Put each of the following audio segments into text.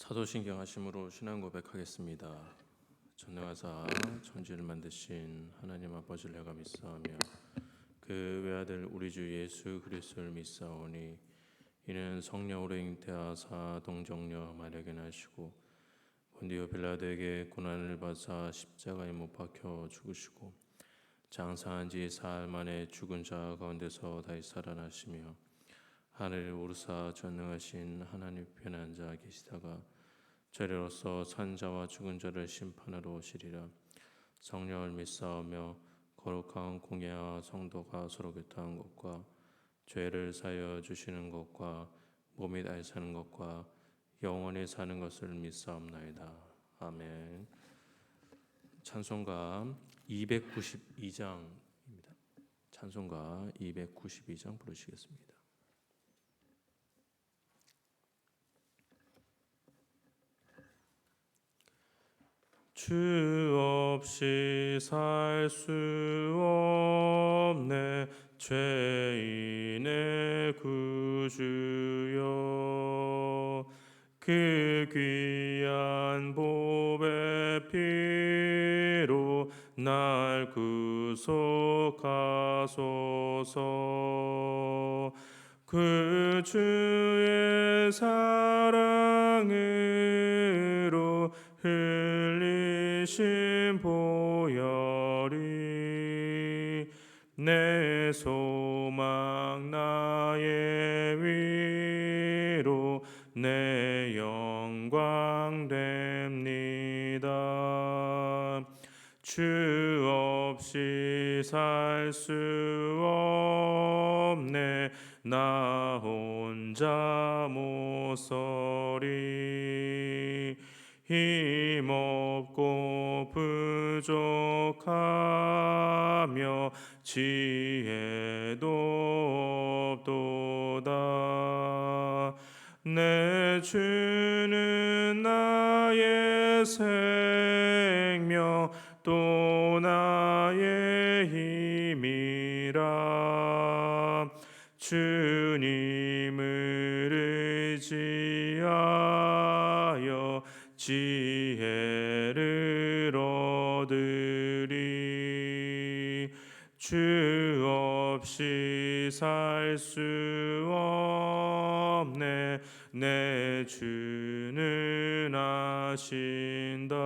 사도신경 하심으로 신앙 고백하겠습니다. 전능하사 천지를 만드신 하나님 아버지를 내가 믿사오며 그 외아들 우리 주 예수 그리스도를 믿사오니 이는 성령으로 잉태하사 동정녀 마리아에게 나시고 본디오 빌라도에게 고난을 받사 십자가에 못 박혀 죽으시고 장사한 지 사흘 만에 죽은 자 가운데서 다시 살아나시며 하늘을 오르사 전능하신 하나님 편에 앉아 계시다가 저리로서 산 자와 죽은 자를 심판하러 오시리라. 성령을 믿사오며 거룩한 공예와 성도가 서로 교통한 것과 죄를 사여 주시는 것과 몸이 다시 사는 것과 영원히 사는 것을 믿사옵나이다. 아멘. 찬송가 292장입니다. 찬송가 292장 부르시겠습니다. 주 없이 살 수 없네 죄인의 구주여 그 귀한 보배 피로 날 구속하소서 그 주의 사랑으로 흘리신 보혈이 내 소망 나의 위로 내 영광 됩니다. 주 없이 살 수 없네 나 혼자 못 서리 힘없고 부족하며 지혜도 없도다 내 주는 나의 생명 또 나의 힘이라 주님을 의지하여 지혜를 얻으리 주 없이 살 수 없네 내 주는 아신다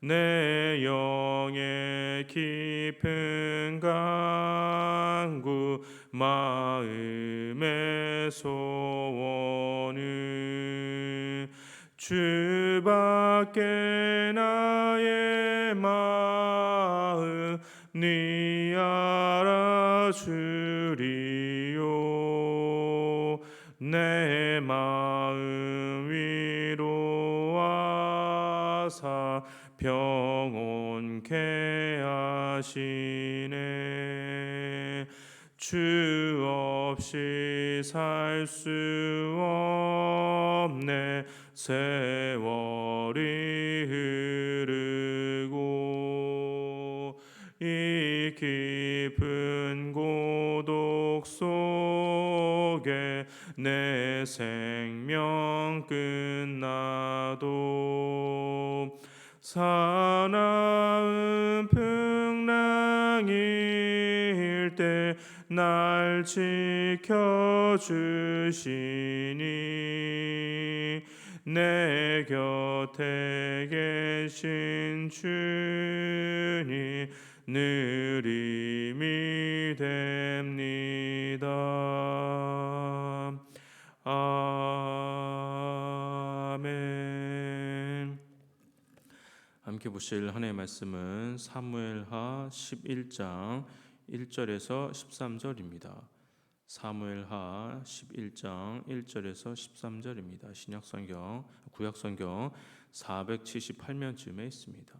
내 영의 깊은 간구 마음의 소원은 주밖에 나의 마음 네 알아주리요 내 마음 위로하사 평온케 하시네 주 없이 살 수 없네 세월이 흐르고 이 깊은 고독 속에 내 생명 끝나도 사나운 풍랑일 때 날 지켜주시니 내 곁에 계신 주님 늘 힘이 됩니다. 아멘. 함께 보실 하나님의 말씀은 사무엘하 11장 1절에서 13절입니다. 사무엘하 11장 1절에서 13절입니다. 신약성경, 구약성경 478면쯤에 있습니다.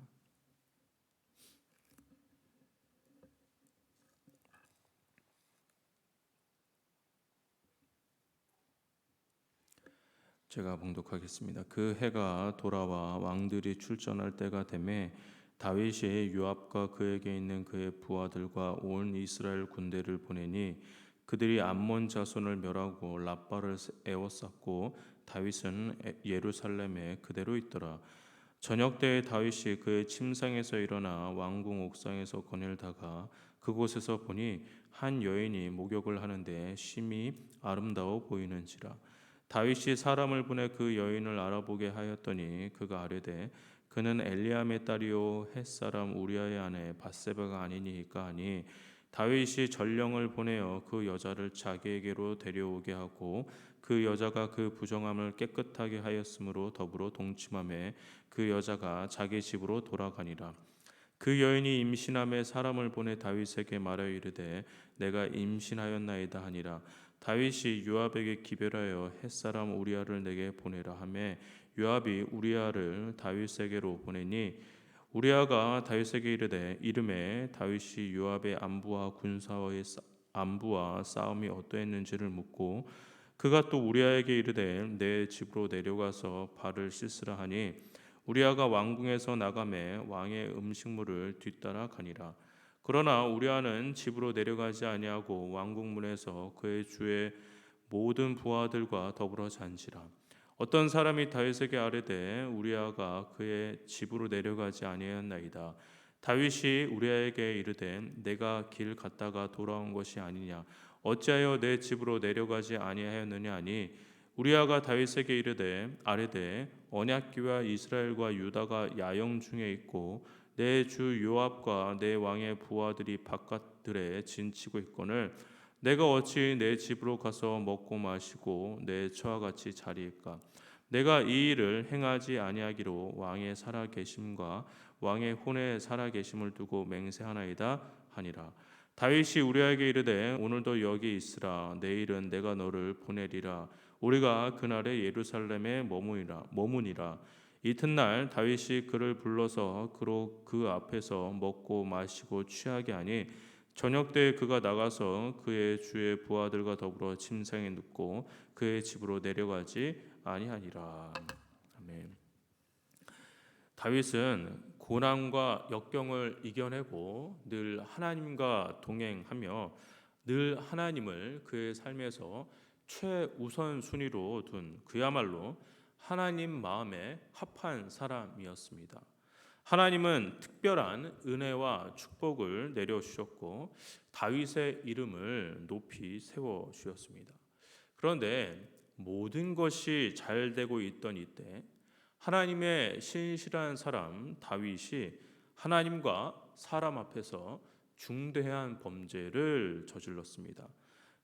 제가 봉독하겠습니다. 그 해가 돌아와 왕들이 출전할 때가 되매 다윗이 요압과 그에게 있는 그의 부하들과 온 이스라엘 군대를 보내니 그들이 암몬 자손을 멸하고 랍바를 에워쌌고 다윗은 예루살렘에 그대로 있더라. 저녁 때에 다윗이 그의 침상에서 일어나 왕궁 옥상에서 거닐다가 그곳에서 보니 한 여인이 목욕을 하는데 심히 아름다워 보이는지라. 다윗이 사람을 보내 그 여인을 알아보게 하였더니 그가 아뢰되 그는 엘리암의 딸이요 햇사람 우리아의 아내 밧세바가 아니니이까 하니, 다윗이 전령을 보내어 그 여자를 자기에게로 데려오게 하고 그 여자가 그 부정함을 깨끗하게 하였으므로 더불어 동침하매 그 여자가 자기 집으로 돌아가니라. 그 여인이 임신함에 사람을 보내 다윗에게 말하여 이르되 내가 임신하였나이다 하니라. 다윗이 요압에게 기별하여 햇사람 우리아를 내게 보내라 하매 요압이 우리아를 다윗에게로 보내니, 우리아가 다윗에게 이르되 이름에 다윗이 요압의 안부와 싸움이 어떠했는지를 묻고, 그가 또 우리아에게 이르되 내 집으로 내려가서 발을 씻으라 하니, 우리아가 왕궁에서 나가매 왕의 음식물을 뒤따라 가니라. 그러나 우리아는 집으로 내려가지 아니하고 왕궁문에서 그의 주의 모든 부하들과 더불어 잔지라. 어떤 사람이 다윗에게 아뢰되 우리아가 그의 집으로 내려가지 아니하였나이다. 다윗이 우리아에게 이르되 내가 길 갔다가 돌아온 것이 아니냐, 어찌하여 내 집으로 내려가지 아니하였느냐 하니, 우리아가 다윗에게 이르되 아뢰되 언약궤와 이스라엘과 유다가 야영 중에 있고 내 주 요압과 내 왕의 부하들이 바깥들에 진치고 있거늘 내가 어찌 내 집으로 가서 먹고 마시고 내 처와 같이 자리일까? 내가 이 일을 행하지 아니하기로 왕의 살아계심과 왕의 혼의 살아계심을 두고 맹세하나이다 하니라. 다윗이 우리에게 이르되 오늘도 여기 있으라. 내일은 내가 너를 보내리라. 우리가 그날에 예루살렘에 머무니라. 이튿날 다윗이 그를 불러서 그로 그 앞에서 먹고 마시고 취하게 하니, 저녁 때에 그가 나가서 그의 주의 부하들과 더불어 침상에 눕고 그의 집으로 내려가지 아니하니라. 아멘. 다윗은 고난과 역경을 이겨내고 늘 하나님과 동행하며 늘 하나님을 그의 삶에서 최우선 순위로 둔 그야말로 하나님 마음에 합한 사람이었습니다. 하나님은 특별한 은혜와 축복을 내려주셨고 다윗의 이름을 높이 세워주셨습니다. 그런데 모든 것이 잘 되고 있던 이때 하나님의 신실한 사람 다윗이 하나님과 사람 앞에서 중대한 범죄를 저질렀습니다.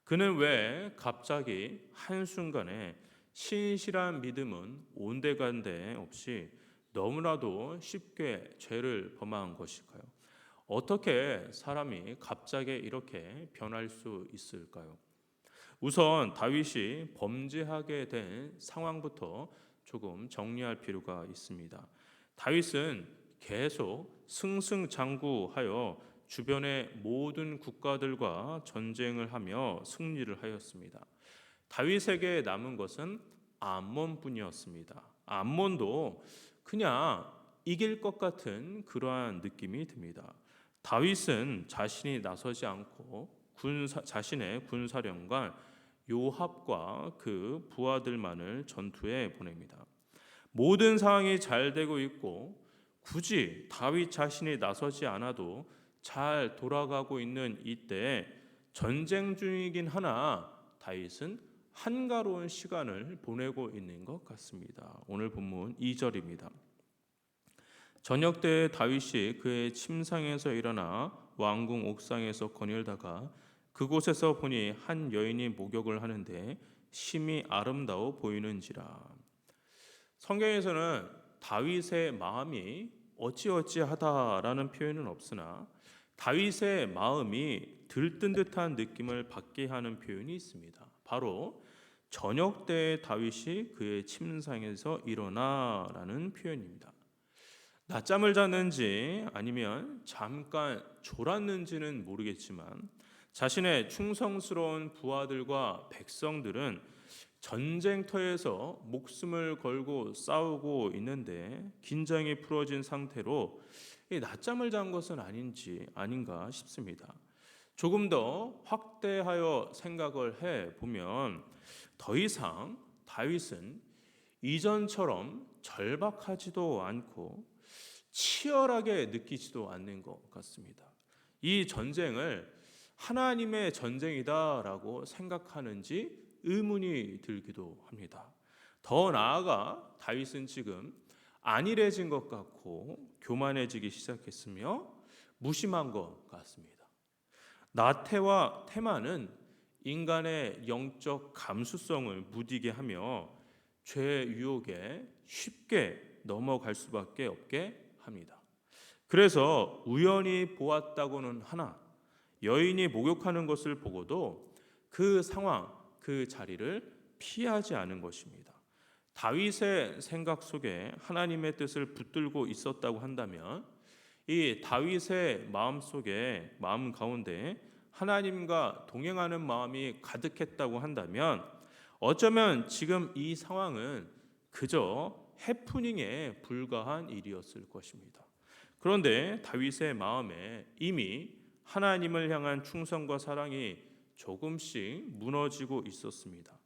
그는 왜 갑자기 한순간에 신실한 믿음은 온데간데 없이 너무나도 쉽게 죄를 범한 것일까요? 어떻게 사람이 갑자기 이렇게 변할 수 있을까요? 우선 다윗이 범죄하게 된 상황부터 조금 정리할 필요가 있습니다. 다윗은 계속 승승장구하여 주변의 모든 국가들과 전쟁을 하며 승리를 하였습니다. 다윗에게 남은 것은 암몬뿐이었습니다. 암몬도 그냥 이길 것 같은 그러한 느낌이 듭니다. 다윗은 자신이 나서지 않고 자신의 군사령관 요압과 그 부하들만을 전투에 보냅니다. 모든 상황이 잘 되고 있고 굳이 다윗 자신이 나서지 않아도 잘 돌아가고 있는 이때 전쟁 중이긴 하나 다윗은 한가로운 시간을 보내고 있는 것 같습니다. 오늘 본문 2절입니다. 저녁 때에 다윗이 그의 침상에서 일어나 왕궁 옥상에서 거닐다가 그곳에서 보니 한 여인이 목욕을 하는데 심히 아름다워 보이는지라. 성경에서는 다윗의 마음이 어찌어찌하다라는 표현은 없으나 다윗의 마음이 들뜬 듯한 느낌을 받게 하는 표현이 있습니다. 바로 저녁 때에 다윗이 그의 침상에서 일어나라는 표현입니다. 낮잠을 잤는지 아니면 잠깐 졸았는지는 모르겠지만 자신의 충성스러운 부하들과 백성들은 전쟁터에서 목숨을 걸고 싸우고 있는데 긴장이 풀어진 상태로 낮잠을 잔 것은 아닌가 싶습니다. 조금 더 확대하여 생각을 해보면 더 이상 다윗은 이전처럼 절박하지도 않고 치열하게 느끼지도 않는 것 같습니다. 이 전쟁을 하나님의 전쟁이다라고 생각하는지 의문이 들기도 합니다. 더 나아가 다윗은 지금 안일해진 것 같고 교만해지기 시작했으며 무심한 것 같습니다. 나태와 태만은 인간의 영적 감수성을 무디게 하며 죄의 유혹에 쉽게 넘어갈 수밖에 없게 합니다. 그래서 우연히 보았다고는 하나 여인이 목욕하는 것을 보고도 그 상황, 그 자리를 피하지 않은 것입니다. 다윗의 생각 속에 하나님의 뜻을 붙들고 있었다고 한다면 이 다윗의 마음 가운데 하나님과 동행하는 마음이 가득했다고 한다면 어쩌면 지금 이 상황은 그저 해프닝에 불과한 일이었을 것입니다. 그런데 다윗의 마음에 이미 하나님을 향한 충성과 사랑이 조금씩 무너지고 있었습니다.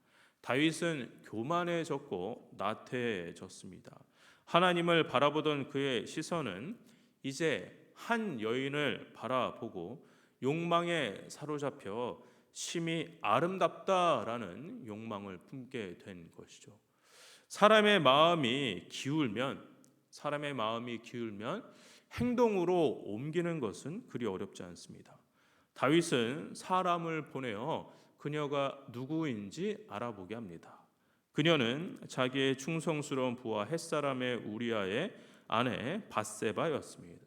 다윗은 교만해졌고 나태해졌습니다. 하나님을 바라보던 그의 시선은 이제 한 여인을 바라보고 욕망에 사로잡혀 심히 아름답다라는 욕망을 품게 된 것이죠. 사람의 마음이 기울면 행동으로 옮기는 것은 그리 어렵지 않습니다. 다윗은 사람을 보내어 그녀가 누구인지 알아보게 합니다. 그녀는 자기의 충성스러운 부하 햇사람의 우리아의 아내 밧세바였습니다.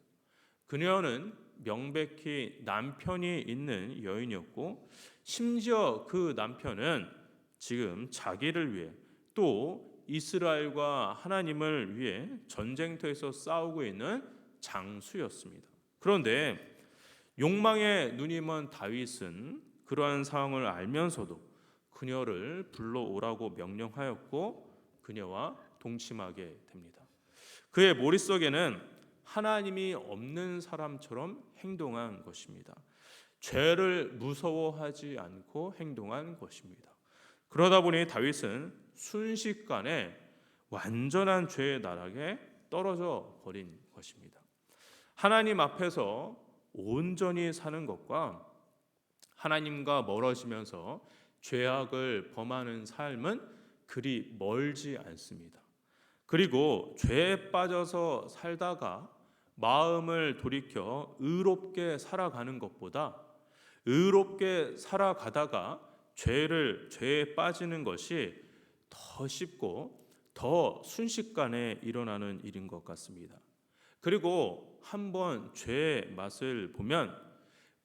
그녀는 명백히 남편이 있는 여인이었고 심지어 그 남편은 지금 자기를 위해 또 이스라엘과 하나님을 위해 전쟁터에서 싸우고 있는 장수였습니다. 그런데 욕망의 눈이 먼 다윗은 그러한 상황을 알면서도 그녀를 불러오라고 명령하였고 그녀와 동침하게 됩니다. 그의 머릿속에는 하나님이 없는 사람처럼 행동한 것입니다. 죄를 무서워하지 않고 행동한 것입니다. 그러다 보니 다윗은 순식간에 완전한 죄의 나락에 떨어져 버린 것입니다. 하나님 앞에서 온전히 사는 것과 하나님과 멀어지면서 죄악을 범하는 삶은 그리 멀지 않습니다. 그리고 죄에 빠져서 살다가 마음을 돌이켜 의롭게 살아가는 것보다 의롭게 살아가다가 죄에 빠지는 것이 더 쉽고 더 순식간에 일어나는 일인 것 같습니다. 그리고 한번 죄의 맛을 보면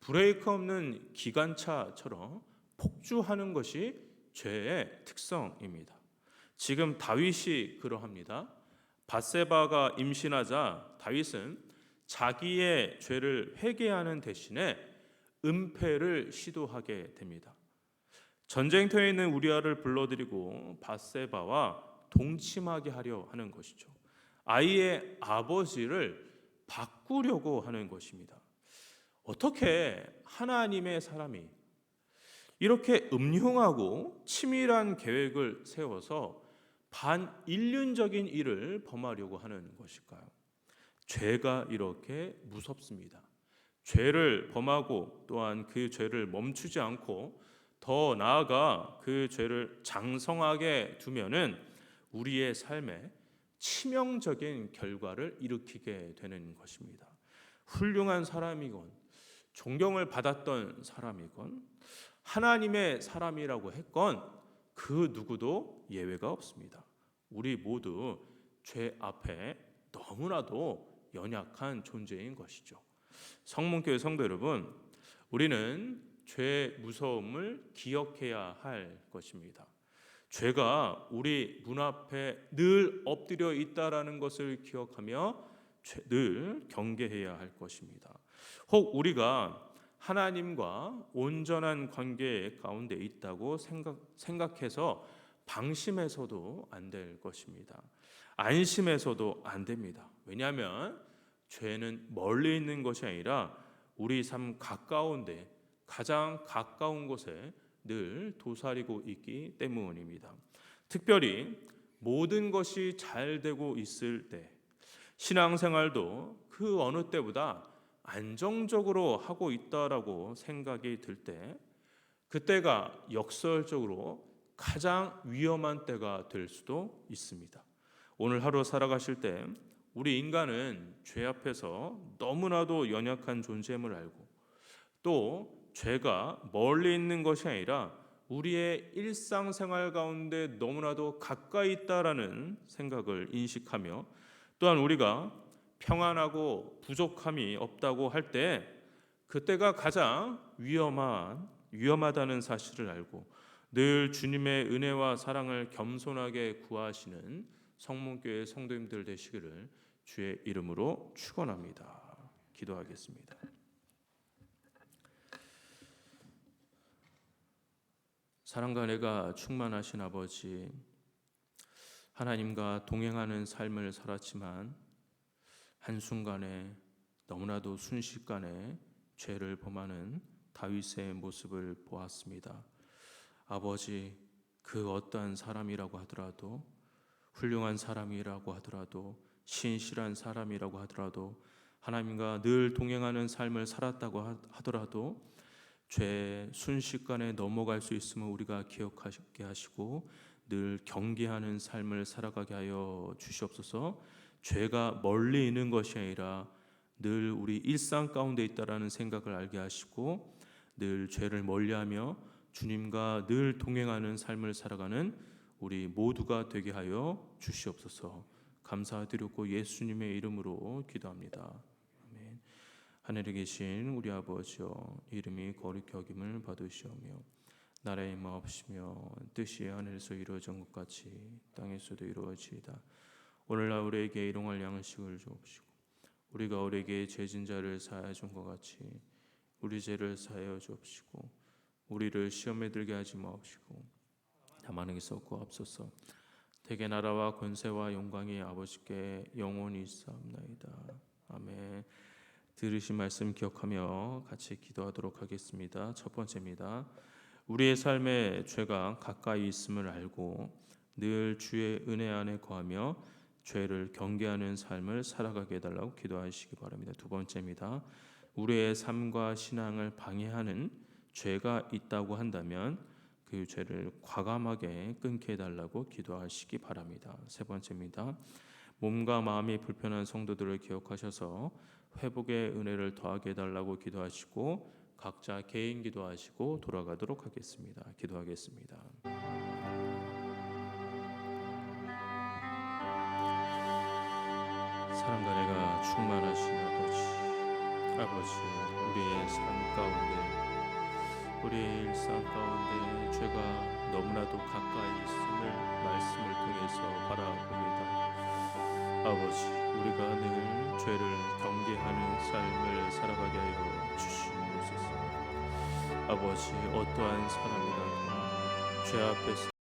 브레이크 없는 기관차처럼 폭주하는 것이 죄의 특성입니다. 지금 다윗이 그러합니다. 밧세바가 임신하자 다윗은 자기의 죄를 회개하는 대신에 은폐를 시도하게 됩니다. 전쟁터에 있는 우리아를 불러들이고 밧세바와 동침하게 하려 하는 것이죠. 아이의 아버지를 바꾸려고 하는 것입니다. 어떻게 하나님의 사람이 이렇게 음흉하고 치밀한 계획을 세워서 반인륜적인 일을 범하려고 하는 것일까요? 죄가 이렇게 무섭습니다. 죄를 범하고 또한 그 죄를 멈추지 않고 더 나아가 그 죄를 장성하게 두면은 우리의 삶에 치명적인 결과를 일으키게 되는 것입니다. 훌륭한 사람이건 존경을 받았던 사람이건 하나님의 사람이라고 했건 그 누구도 예외가 없습니다. 우리 모두 죄 앞에 너무나도 연약한 존재인 것이죠. 성문교회 성도 여러분, 우리는 죄의 무서움을 기억해야 할 것입니다. 죄가 우리 문 앞에 늘 엎드려 있다라는 것을 기억하며 늘 경계해야 할 것입니다. 혹 우리가 하나님과 온전한 관계 가운데 있다고 생각해서 방심해서도 안 될 것입니다. 안심해서도 안 됩니다. 왜냐하면 죄는 멀리 있는 것이 아니라 우리 삶 가까운데 가장 가까운 곳에 늘 도사리고 있기 때문입니다. 특별히 모든 것이 잘 되고 있을 때, 신앙생활도 그 어느 때보다 안정적으로 하고 있다라고 생각이 들 때, 그때가 역설적으로 가장 위험한 때가 될 수도 있습니다. 오늘 하루 살아가실 때 우리 인간은 죄 앞에서 너무나도 연약한 존재임을 알고, 또 죄가 멀리 있는 것이 아니라 우리의 일상생활 가운데 너무나도 가까이 있다라는 생각을 인식하며, 또한 우리가 평안하고 부족함이 없다고 할 때 그때가 가장 위험하다는 사실을 알고, 늘 주님의 은혜와 사랑을 겸손하게 구하시는 성문교회 성도님들 되시기를 주의 이름으로 축원합니다. 기도하겠습니다. 사랑과 은혜가 충만하신 아버지, 하나님과 동행하는 삶을 살았지만 한순간에, 너무나도 순식간에 죄를 범하는 다윗의 모습을 보았습니다. 아버지, 그 어떠한 사람이라고 하더라도, 훌륭한 사람이라고 하더라도, 신실한 사람이라고 하더라도, 하나님과 늘 동행하는 삶을 살았다고 하더라도 죄 순식간에 넘어갈 수 있음을 우리가 기억하게 하시고 늘 경계하는 삶을 살아가게 하여 주시옵소서. 죄가 멀리 있는 것이 아니라 늘 우리 일상 가운데 있다라는 생각을 알게 하시고, 늘 죄를 멀리하며 주님과 늘 동행하는 삶을 살아가는 우리 모두가 되게 하여 주시옵소서. 감사드리고 예수님의 이름으로 기도합니다. 아멘. 하늘에 계신 우리 아버지여, 이름이 거룩히 여김을 받으시오며 나라의 임하옵시며 뜻이 하늘에서 이루어진 것 같이 땅에서도 이루어지이다. 오늘날 우리에게 일용할 양식을 주옵시고, 우리가 우리에게 죄진 자를 사하여 준 것 같이 우리 죄를 사하여 주옵시고, 우리를 시험에 들게 하지 마옵시고 다만 에게서 구하옵소서. 대개 나라와 권세와 영광이 아버지께 영원히 있사옵나이다. 아멘. 들으신 말씀 기억하며 같이 기도하도록 하겠습니다. 첫 번째입니다. 우리의 삶에 죄가 가까이 있음을 알고 늘 주의 은혜 안에 거하며 죄를 경계하는 삶을 살아가게 해달라고 기도하시기 바랍니다. 두 번째입니다. 우리의 삶과 신앙을 방해하는 죄가 있다고 한다면 그 죄를 과감하게 끊게 해달라고 기도하시기 바랍니다. 세 번째입니다. 몸과 마음이 불편한 성도들을 기억하셔서 회복의 은혜를 더하게 해달라고 기도하시고 각자 개인 기도하시고 돌아가도록 하겠습니다. 기도하겠습니다. 사랑과 은혜가 충만하신 아버지, 우리의 삶 가운데, 우리의 일상 가운데 죄가 너무나도 가까이 있음을 말씀을 통해서 바라봅니다. 아버지, 우리가 늘 죄를 경계하는 삶을 살아가게 하여 주시옵소서. 아버지, 어떠한 사람이라도 죄 앞에서